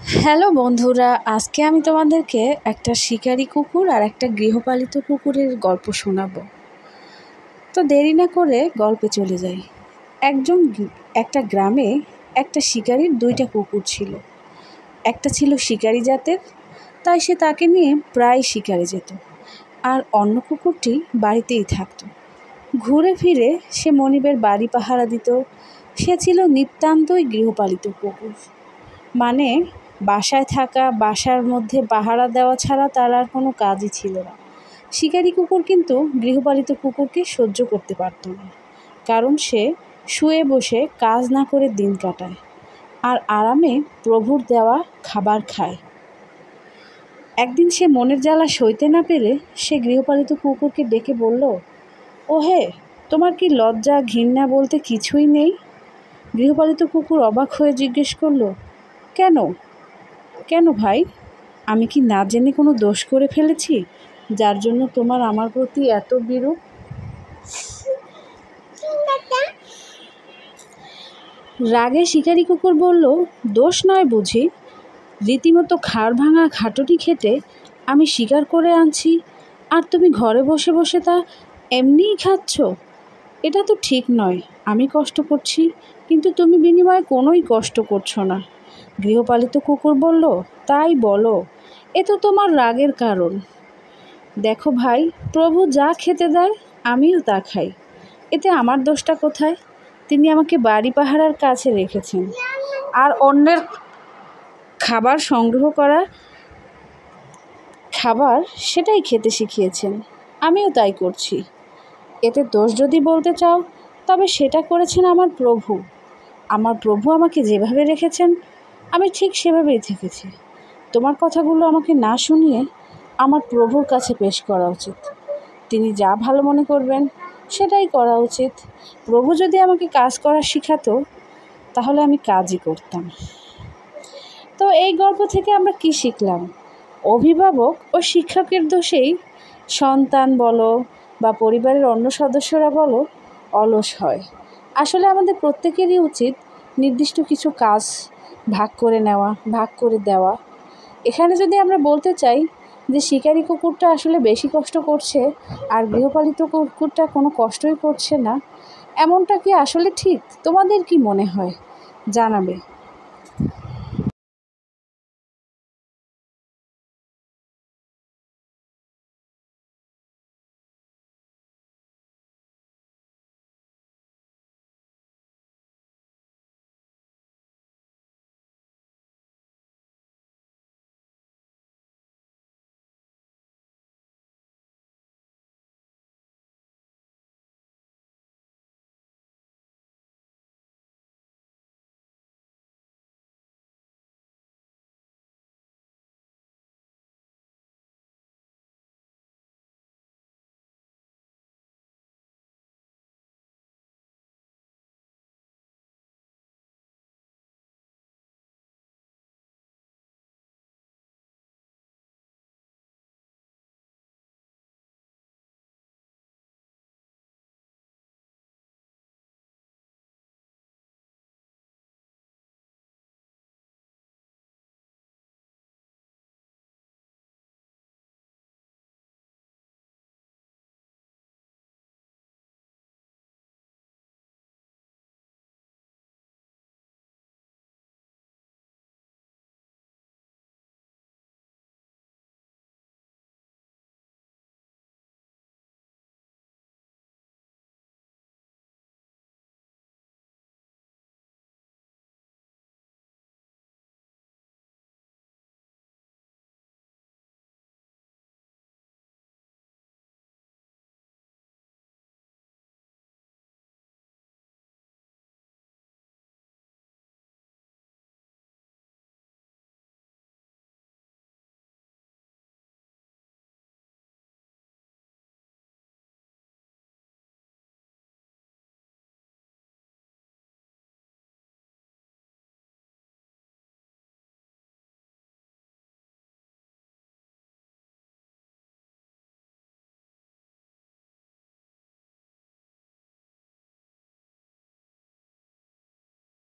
Hello বন্ধুরা, আজকে আমি তোমাদেরকে একটা শিকারি কুকুর আর একটা গৃহপালিত কুকুরের গল্প শোনাবো। তো দেরি না করে গল্পে চলে যাই। একটা গ্রামে একটা শিকারির দুইটা কুকুর ছিল। একটা ছিল শিকারি জাতের, তাই সে তাকে নিয়ে প্রায় শিকারে যেত, আর অন্য কুকুরটি বাড়িতেই থাকতো। ঘুরে ফিরে সে মনিবের বাড়ি পাহারা দিত। সে ছিল নিতান্তই গৃহপালিত কুকুর, মানে বাসায় থাকা, বাসার মধ্যে পাহারা দেওয়া ছাড়া তার আর কোনো কাজই ছিল না। শিকারি কুকুর কিন্তু গৃহপালিত কুকুরকে সহ্য করতে পারত না, কারণ সে শুয়ে বসে কাজ না করে দিন কাটায় আর আরামে প্রভুর দেওয়া খাবার খায়। একদিন সে মনের জ্বালা সইতে না পেরে সে গৃহপালিত কুকুরকে ডেকে বলল, ওহে, তোমার কি লজ্জা ঘৃণা বলতে কিছুই নেই? গৃহপালিত কুকুর অবাক হয়ে জিজ্ঞেস করল, কেন কেন ভাই, আমি কি না জেনে কোনো দোষ করে ফেলেছি যার জন্য তোমার আমার প্রতি এত বিরূপ? রাগে শিকারি কুকুর বলল, দোষ নয় বুঝি? রীতিমতো ঘাড় ভাঙা ঘাটুটি খেটে আমি শিকার করে আনছি, আর তুমি ঘরে বসে বসে তা এমনিই খাচ্ছ। এটা তো ঠিক নয়। আমি কষ্ট করছি, কিন্তু তুমি বিনিময়ে কোনোই কষ্ট করছো না। গৃহপালিত কুকুর বলল, তাই বলো, এ তো তোমার রাগের কারণ। দেখো ভাই, প্রভু যা খেতে দেয় আমিও তা খাই, এতে আমার দোষটা কোথায়? তিনি আমাকে বাড়ি পাহারার কাছে রেখেছেন, আর অন্যের খাবার সেটাই খেতে শিখিয়েছেন। আমিও তাই করছি। এতে দোষ যদি বলতে চাও, তবে সেটা করেছেন আমার প্রভু। আমার প্রভু আমাকে যেভাবে রেখেছেন আমি ঠিক সেভাবেই থেকেছি। তোমার কথাগুলো আমাকে না শুনিয়ে আমার প্রভুর কাছে পেশ করা উচিত। তিনি যা ভালো মনে করবেন সেটাই করা উচিত। প্রভু যদি আমাকে কাজ করা শেখাতো, তাহলে আমি কাজই করতাম। তো এই গল্প থেকে আমরা কি শিখলাম? অভিভাবক ও শিক্ষকের দোষেই সন্তান বলো বা পরিবারের অন্য সদস্যরা বলো অলস হয়। আসলে আমাদের প্রত্যেকেরই উচিত নির্দিষ্ট কিছু কাজ ভাগ করে দেওয়া। এখানে যদি আমরা বলতে চাই যে শিকারি কুকুরটা আসলে বেশি কষ্ট করছে আর গৃহপালিত কুকুরটা কোনো কষ্টই করছে না, এমনটা কি আসলে ঠিক? তোমাদের কি মনে হয়? জানাবে।